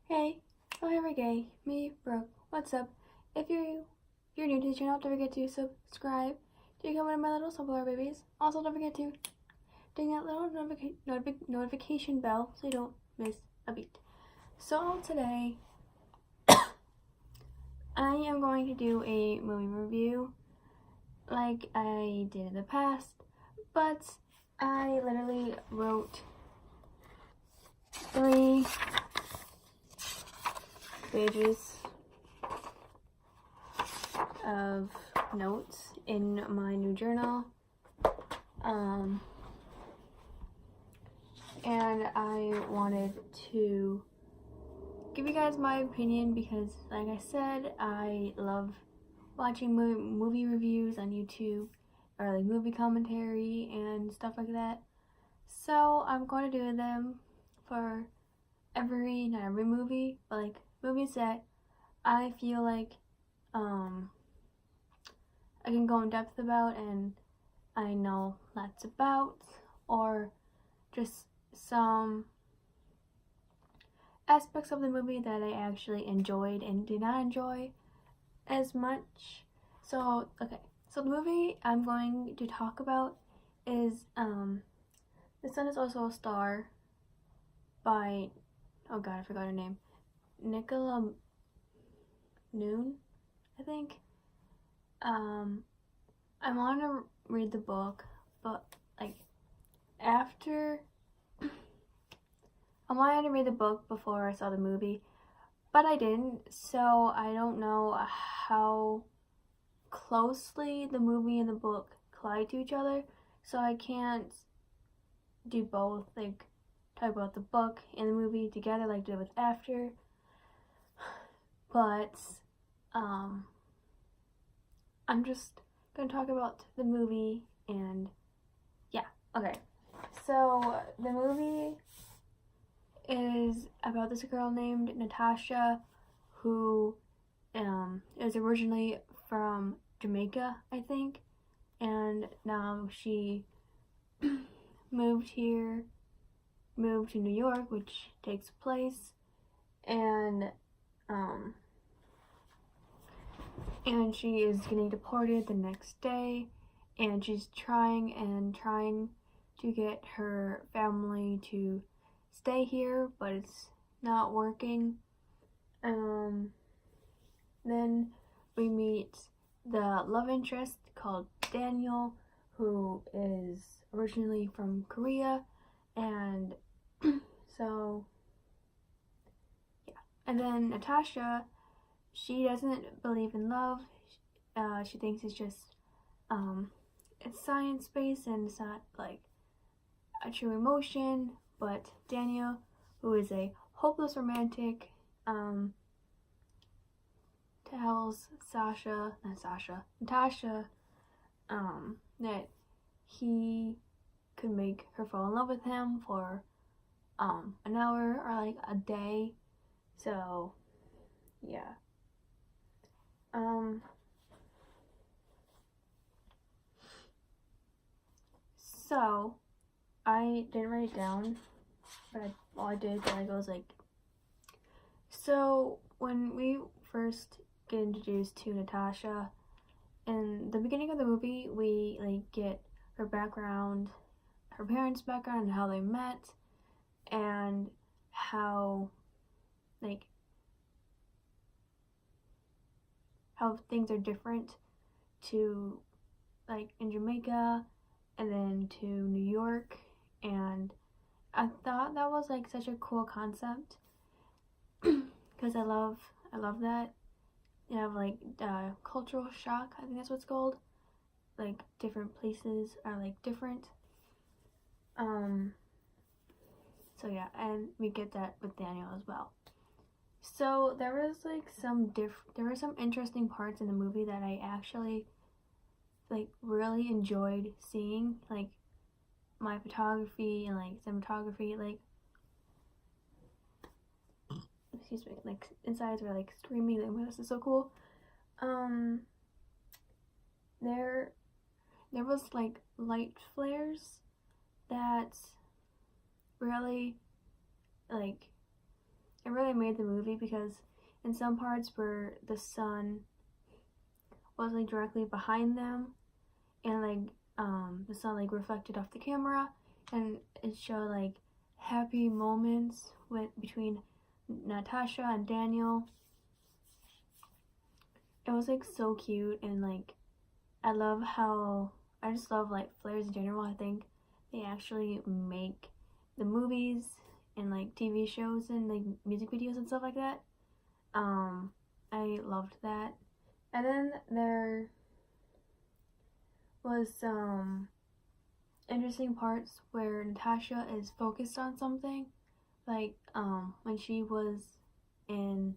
Hey, oh hey, we're gay. Me, Brooke. What's up? If you're new to the channel, don't forget to subscribe to become one of my little sunflower babies. Also, don't forget to ding that little notification bell so you don't miss a beat. So today, I am going to do a movie review like I did in the past, but I literally wrote 3 pages of notes in my new journal, and I wanted to give you guys my opinion because, like I said, I love watching movie reviews on YouTube or like movie commentary and stuff like that. So I'm going to do them for not every movie, but like movies that I feel like I can go in depth about and I know lots about, or just some aspects of the movie that I actually enjoyed and did not enjoy as much. So, okay. So the movie I'm going to talk about is The Sun Is Also a Star by, oh god, I forgot her name. Nicola Noon, I think. I want to read the book, but like after I wanted to read the book before I saw the movie, but I didn't, so I don't know how closely the movie and the book collide to each other, so I can't do both, like talk about the book and the movie together like I did with After. But I'm just gonna talk about the movie, and yeah, okay. So the movie is about this girl named Natasha who is originally from Jamaica, I think, and now she moved to New York, which takes place, and she is getting deported the next day, and she's trying to get her family to stay here, but it's not working. Then we meet the love interest called Daniel, who is originally from Korea, and so yeah. And then Natasha, she doesn't believe in love. She thinks it's just it's science-based and it's not like a true emotion. But Daniel, who is a hopeless romantic, tells Natasha, that he could make her fall in love with him for an hour or like a day. So yeah. So I didn't write it down, but all I did was like, so when we first get introduced to Natasha in the beginning of the movie, we like get her background, her parents' background, and how they met, and how things are different to like in Jamaica and then to New York. And I thought that was like such a cool concept because I love that. You have like cultural shock, I think that's what it's called. Like different places are like different. So yeah, and we get that with Daniel as well. So there was like there were some interesting parts in the movie that I actually like really enjoyed seeing, like my photography and like cinematography, like excuse me, like insides were like screaming like, wow, this is so cool. There was like light flares that really like it really made the movie, because in some parts where the sun was like directly behind them, and like the sun like reflected off the camera, and it showed like happy moments between Natasha and Daniel. It was like so cute, and like I just love like flares in general. I think they actually make the movies and like TV shows and like music videos and stuff like that. I loved that. And then there was some interesting parts where Natasha is focused on something, like when she was in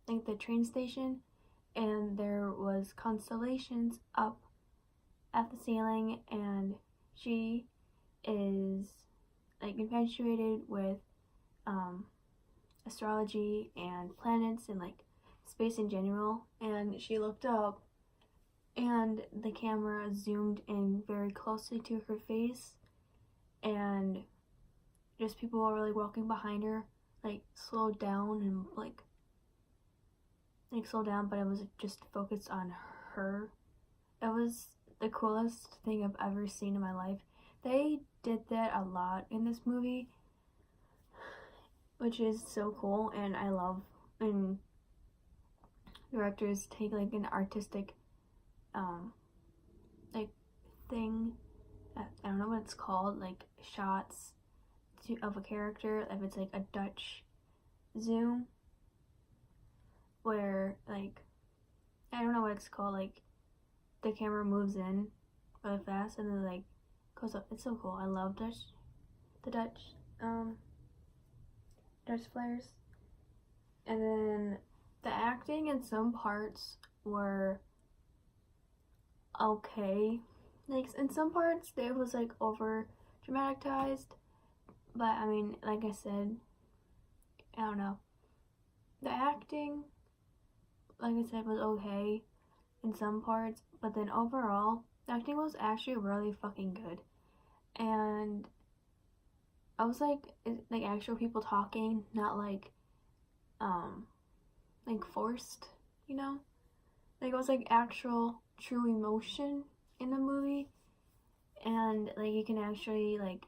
like the train station, and there was constellations up at the ceiling, and she is like infatuated with astrology and planets and like space in general, and she looked up and the camera zoomed in very closely to her face, and just people were really walking behind her like slowed down and like slowed down, but it was just focused on her. It was the coolest thing I've ever seen in my life. They did that a lot in this movie, which is so cool, and I love when directors take like an artistic like thing, I don't know what it's called, like shots of a character, if it's like a Dutch zoom, where like I don't know what it's called, like the camera moves in really fast and then like goes up. It's so cool. I love the Dutch flares. And then the acting in some parts were okay. Like in some parts it was like over dramatized, but I mean, like I said, I don't know. The acting, like I said, was okay in some parts, but then overall, the acting was actually really fucking good. And I was like actual people talking, not like forced, you know? Like it was like actual true emotion in the movie, and like you can actually like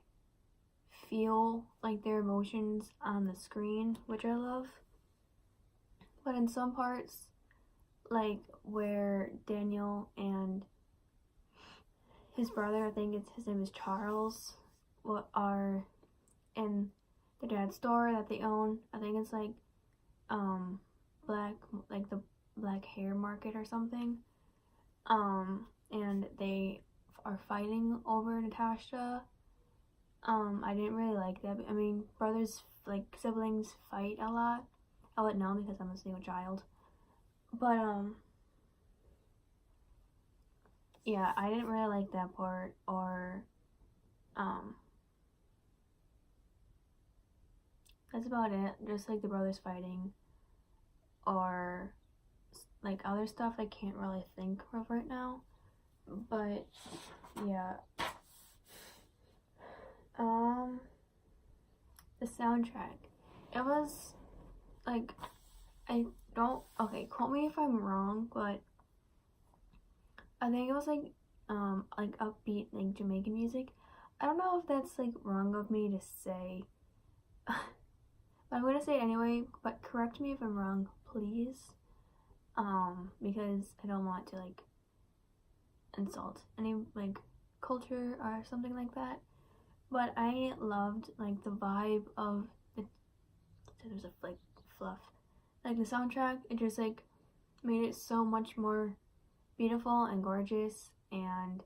feel like their emotions on the screen, which I love. But in some parts, like where Daniel and his brother, I think his name is Charles, are in the dad's store that they own. I think it's like the Black Hair Market or something. And they are fighting over Natasha. I didn't really like that. I mean, brothers, like siblings, fight a lot. I wouldn't know because I'm a single child. But yeah, I didn't really like that part, or that's about it. Just like the brothers fighting, or like other stuff I can't really think of right now. But yeah. The soundtrack. It was like, quote me if I'm wrong, but I think it was like upbeat like Jamaican music. I don't know if that's like wrong of me to say. But I'm gonna say it anyway, but correct me if I'm wrong, please. Because I don't want to like insult any like culture or something like that. But I loved like the vibe of there's a like fluff. Like the soundtrack, it just like made it so much more beautiful and gorgeous, and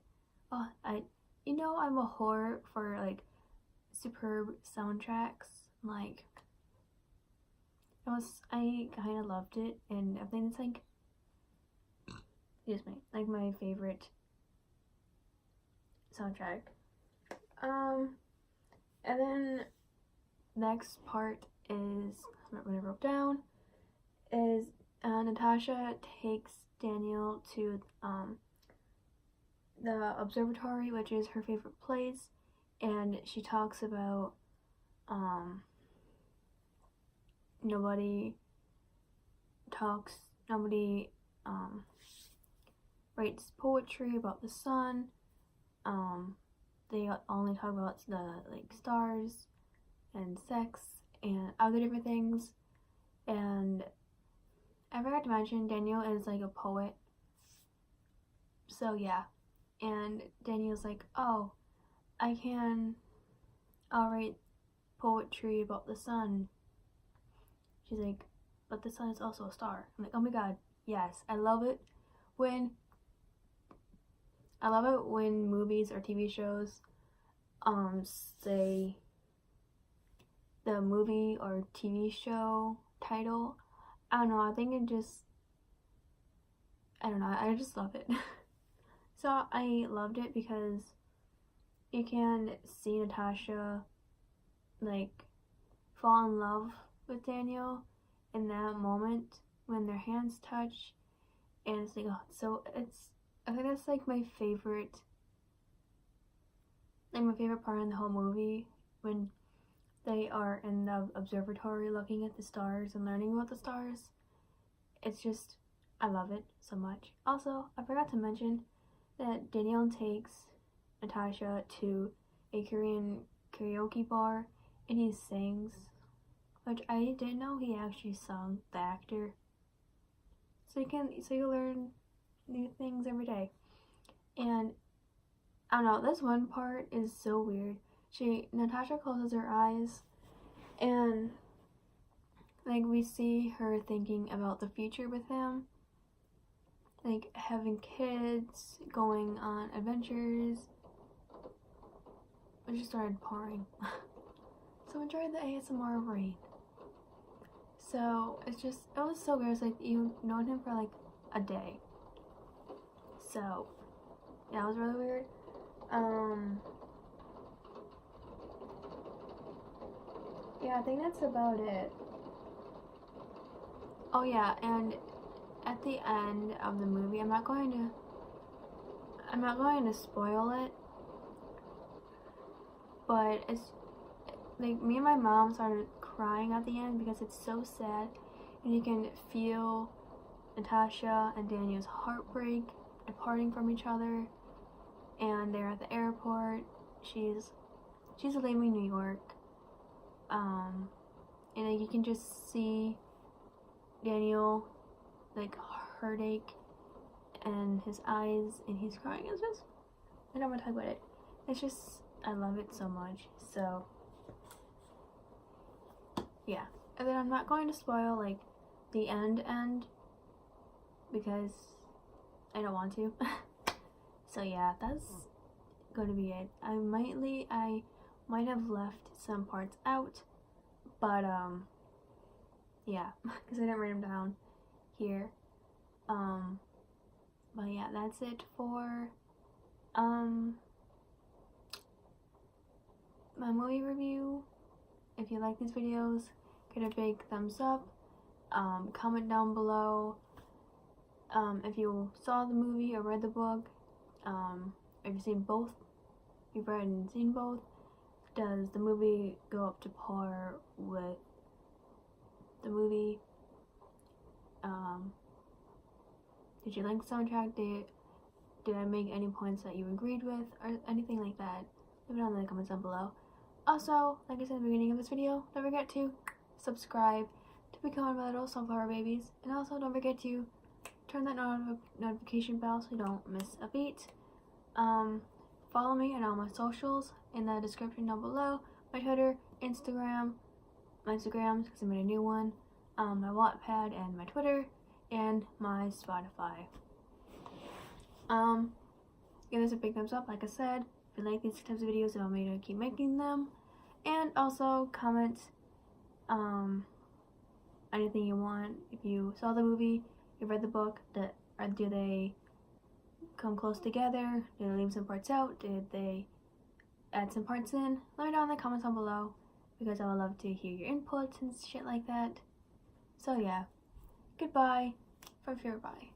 I'm a whore for like superb soundtracks. Like I kind of loved it, and I think it's like, excuse me, like my favorite soundtrack. And then next part is what I wrote down is Natasha takes Daniel to the observatory, which is her favorite place, and she talks about nobody talks, nobody writes poetry about the sun. They only talk about the like stars and sex and other different things. And I forgot to mention Daniel is like a poet. So yeah. And Daniel's like, oh, I'll write poetry about the sun. She's like, but the sun is also a star. I'm like, oh my god, yes. I love it when movies or TV shows say the movie or TV show title. I don't know, I just love it. So I loved it because you can see Natasha like fall in love with Daniel in that moment when their hands touch, and it's like, oh, so I think that's like my favorite part in the whole movie, when they are in the observatory looking at the stars and learning about the stars. It's just, I love it so much. Also, I forgot to mention that Daniel takes Natasha to a Korean karaoke bar and he sings, which I didn't know he actually sung, the actor. So you learn new things every day. And I don't know, this one part is so weird. Natasha closes her eyes and like we see her thinking about the future with him, like having kids, going on adventures. It just started pouring. So enjoy the ASMR rain. So it was so weird. It's like you've known him for like a day. So yeah, it was really weird. Yeah, I think that's about it. Oh yeah, and at the end of the movie, I'm not going to spoil it, but it's like me and my mom started crying at the end because it's so sad, and you can feel Natasha and Daniel's heartbreak departing from each other, and they're at the airport. She's leaving New York, and like, you can just see Daniel like heartache in his eyes, and he's crying. It's just, I don't want to talk about it. It's just, I love it so much. So yeah, and then I'm not going to spoil like the end because I don't want to. So yeah, that's going to be it. I might have left some parts out, but yeah, because I didn't write them down here. But yeah, that's it for my movie review. If you like these videos, get a big thumbs up. Comment down below if you saw the movie or read the book. If you've seen both, you've read and seen both. Does the movie go up to par with the movie? Did you like the soundtrack? Did I make any points that you agreed with, or anything like that? Leave it down in the comments down below. Also, like I said in the beginning of this video, don't forget to subscribe to become my little sunflower babies, and also don't forget to turn that notification bell so you don't miss a beat. Follow me on all my socials in the description down below. My Twitter, Instagram, my Instagrams because I made a new one, my Wattpad and my Twitter, and my Spotify. Give us a big thumbs up, like I said, if you like these types of videos, I'll make to keep making them. And also comment anything you want. If you saw the movie, you read the book, do they come close together? Did they leave some parts out? Did they add some parts in? Let me know in the comments down below, because I would love to hear your inputs and shit like that. So yeah, goodbye from Fear Bye.